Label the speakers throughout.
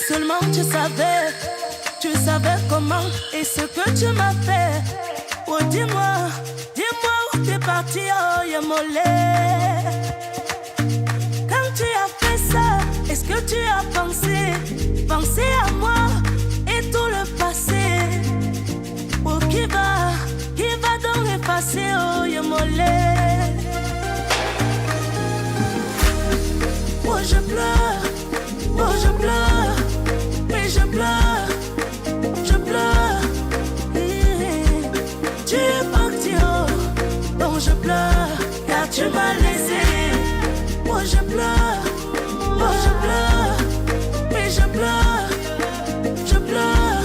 Speaker 1: seulement tu savais comment et ce que tu m'as fait. Oh dis-moi où t'es parti, oh Yamolé. Quand tu as fait ça, est-ce que tu as pensé à moi et tout le passé? Oh qui va donc effacer, oh Yamolé. Oh je pleure, mais je pleure. Tu es parti, oh, donc je pleure, car tu m'as laissé. Oh je pleure, mais je pleure.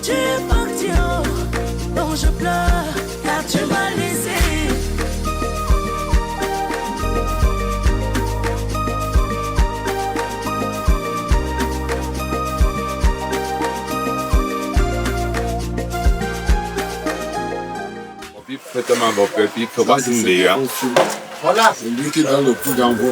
Speaker 1: Tu es parti, oh, donc je pleure, car tu m'as laissé.
Speaker 2: Tellement bon peuple, il faut pas demander.
Speaker 3: Voilà, c'est lui qui donne le coup d'envoi.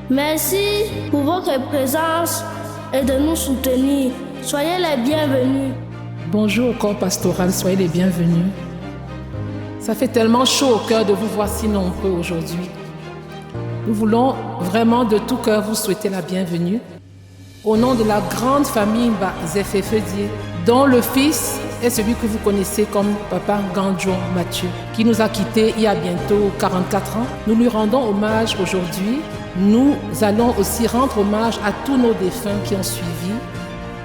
Speaker 4: Merci pour votre présence et de nous soutenir. Soyez les bienvenus.
Speaker 5: Bonjour au corps pastoral, soyez les bienvenus. Ça fait tellement chaud au cœur de vous voir si nombreux aujourd'hui. Nous voulons vraiment de tout cœur vous souhaiter la bienvenue. Au nom de la grande famille Zefefedier, dont le fils est celui que vous connaissez comme Papa Gandjo Mathieu, qui nous a quittés il y a bientôt 44 ans. Nous lui rendons hommage aujourd'hui. Nous allons aussi rendre hommage à tous nos défunts qui ont suivi,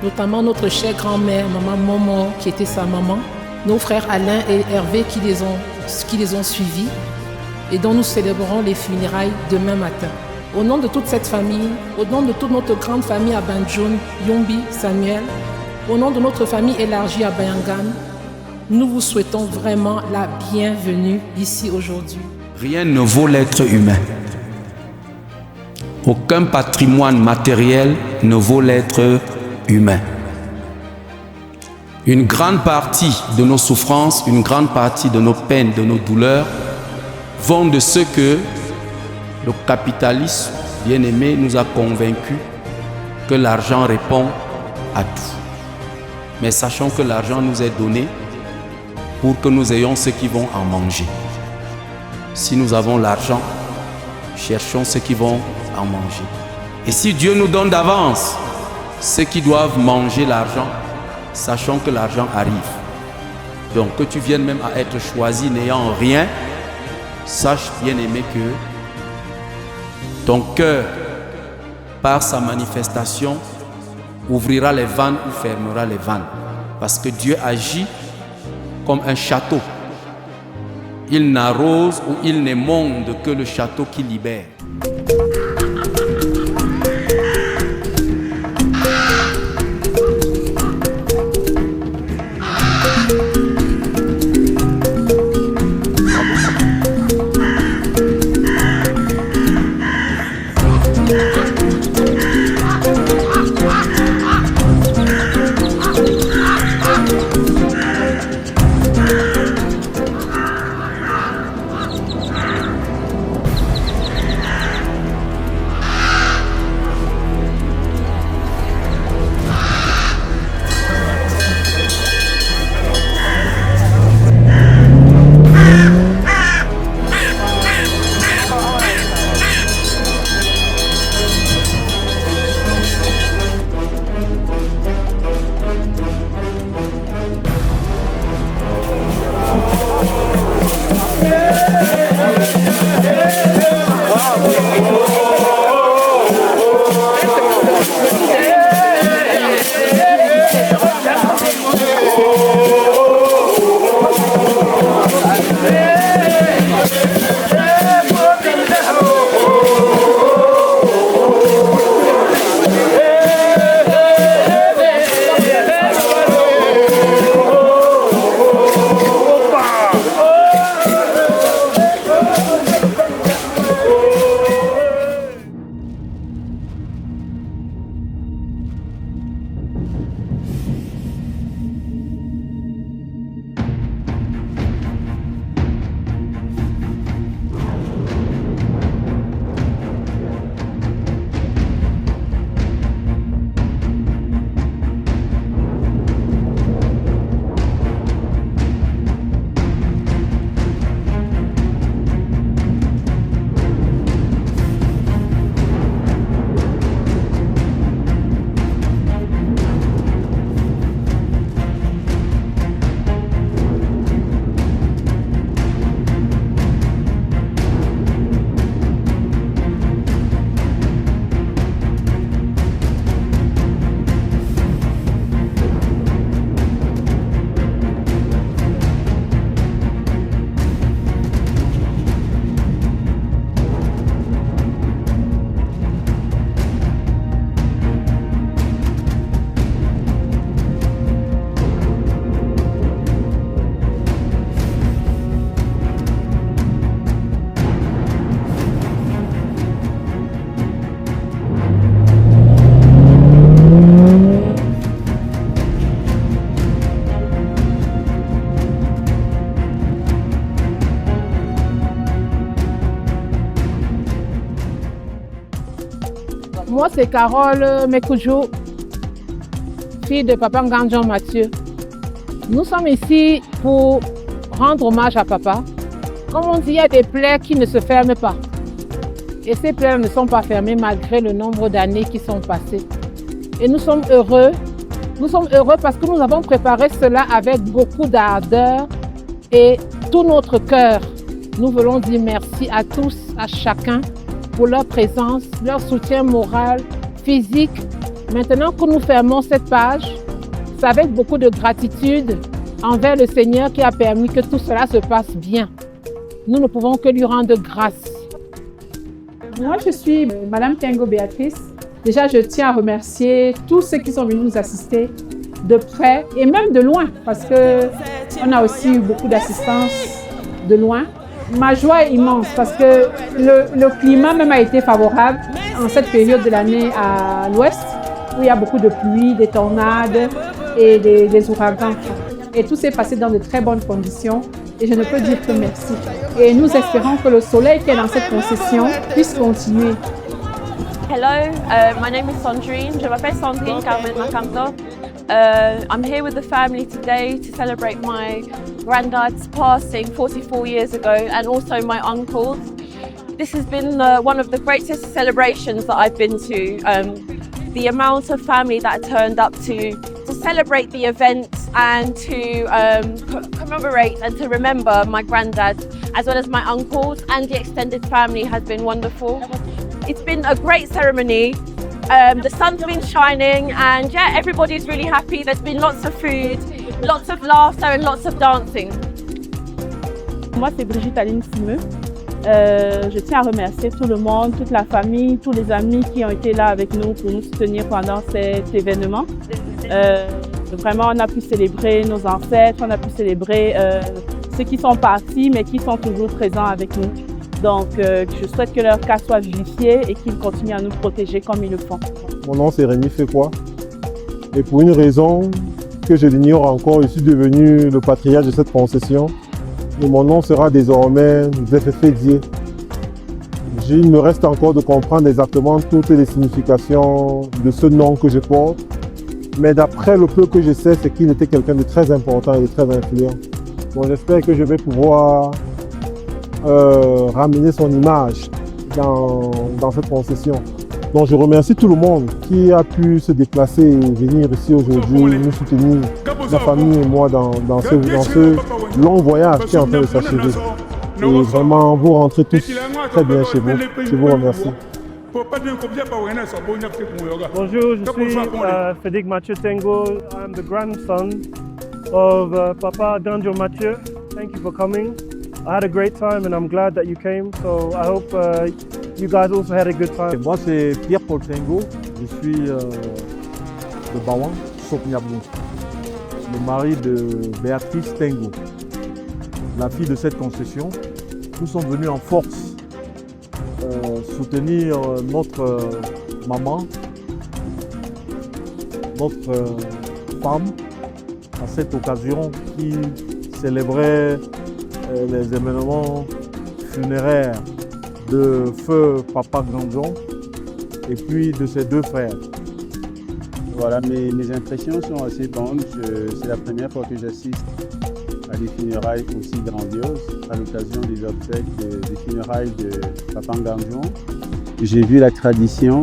Speaker 5: notamment notre chère grand-mère, maman Momo, qui était sa maman, nos frères Alain et Hervé qui les ont suivis et dont nous célébrerons les funérailles demain matin. Au nom de toute cette famille, au nom de toute notre grande famille à Banjoun, Yombi, Samuel, au nom de notre famille élargie à Bayangan, nous vous souhaitons vraiment la bienvenue ici aujourd'hui.
Speaker 6: Rien ne vaut l'être humain. Aucun patrimoine matériel ne vaut l'être humain. Une grande partie de nos souffrances, une grande partie de nos peines, de nos douleurs vont de ce que le capitalisme bien-aimé nous a convaincus que l'argent répond à tout. Mais sachons que l'argent nous est donné pour que nous ayons ceux qui vont en manger. Si nous avons l'argent, cherchons ceux qui vont en manger. Et si Dieu nous donne d'avance ceux qui doivent manger l'argent, sachons que l'argent arrive. Donc que tu viennes même à être choisi n'ayant rien, sache bien aimé que ton cœur, par sa manifestation, ouvrira les vannes ou fermera les vannes. Parce que Dieu agit comme un château. Il n'arrose ou il n'émonde que le château qui libère.
Speaker 5: Moi, c'est Carole Mekoujo, fille de Papa Ngandjon Mathieu. Nous sommes ici pour rendre hommage à Papa. Comme on dit, il y a des plaies qui ne se ferment pas. Et ces plaies ne sont pas fermées malgré le nombre d'années qui sont passées. Et nous sommes heureux. Nous sommes heureux parce que nous avons préparé cela avec beaucoup d'ardeur et tout notre cœur. Nous voulons dire merci à tous, à chacun, pour leur présence, leur soutien moral, physique. Maintenant que nous fermons cette page, c'est avec beaucoup de gratitude envers le Seigneur qui a permis que tout cela se passe bien. Nous ne pouvons que lui rendre grâce.
Speaker 7: Moi, je suis Madame Tengo Béatrice. Déjà, je tiens à remercier tous ceux qui sont venus nous assister de près et même de loin, parce qu'on a aussi eu beaucoup d'assistance de loin. Ma joie est immense parce que le climat même a été favorable en cette période de l'année à l'ouest, où il y a beaucoup de pluie, des tornades et des ouragans. Et tout s'est passé dans de très bonnes conditions et je ne peux dire que merci. Et nous espérons que le soleil qui est dans cette concession puisse continuer.
Speaker 8: Hello, my name is Sandrine. Je m'appelle Sandrine Carmen Makamto. I'm here with the family today to celebrate my granddad's passing 44 years ago and also my uncle's. This has been one of the greatest celebrations that I've been to. The amount of family that turned up to celebrate the event and to commemorate and to remember my granddad, as well as my uncles and the extended family, has been wonderful. It's been a great ceremony. The sun's been shining and yeah, everybody's really happy. There's been lots of food, lots of laughter and lots of dancing.
Speaker 9: Moi, c'est Brigitte Aline Simeux. Je tiens à remercier tout le monde, toute la famille, tous les amis qui ont été là avec nous pour nous soutenir pendant cet événement. Vraiment, on a pu célébrer nos ancêtres, on a pu célébrer ceux qui sont partis mais qui sont toujours présents avec nous. Donc, je souhaite que leur cas soit vivifié et qu'ils continuent à nous protéger comme ils le font.
Speaker 10: Mon nom c'est Rémi Fécois et pour une raison que je l'ignore encore, je suis devenu le patriarche de cette concession et mon nom sera désormais Zefefe Die. Il me reste encore de comprendre exactement toutes les significations de ce nom que je porte, mais d'après le peu que je sais, c'est qu'il était quelqu'un de très important et de très influent. Donc j'espère que je vais pouvoir ramener son image dans cette concession. Donc je remercie tout le monde qui a pu se déplacer et venir ici aujourd'hui, nous soutenir, ma famille et moi, dans ce long voyage qui est en train de s'achever. Et vraiment, vous rentrez tous très bien chez vous. Je vous remercie.
Speaker 11: Bonjour, je suis Frédéric Mathieu Tengo. I'm the grandson of Papa Ngandjon Mathieu. Thank you for coming. I had a great time and I'm glad that you came. So I hope you guys also had a good time.
Speaker 10: Moi, c'est Pierre-Paul Tengo. Je suis de Bawan, Sopniabou, le mari de Béatrice Tengo, la fille de cette concession. Nous sommes venus en force soutenir notre maman, notre femme, à cette occasion qui célébrait les événements funéraires de feu Papa Grandjean et puis de ses deux frères.
Speaker 12: Voilà, mes impressions sont assez bonnes. C'est la première fois que j'assiste à des funérailles aussi grandioses à l'occasion des obsèques des funérailles de Papa Grandjean. J'ai vu la tradition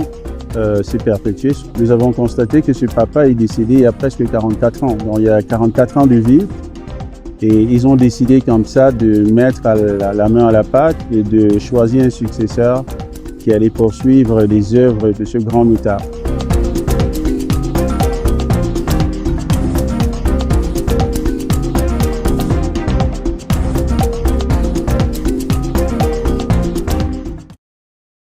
Speaker 12: se perpétuer. Nous avons constaté que ce papa est décédé il y a presque 44 ans. Donc il y a 44 ans de vie. Et ils ont décidé comme ça de mettre la main à la pâte et de choisir un successeur qui allait poursuivre les œuvres de ce grand notaire.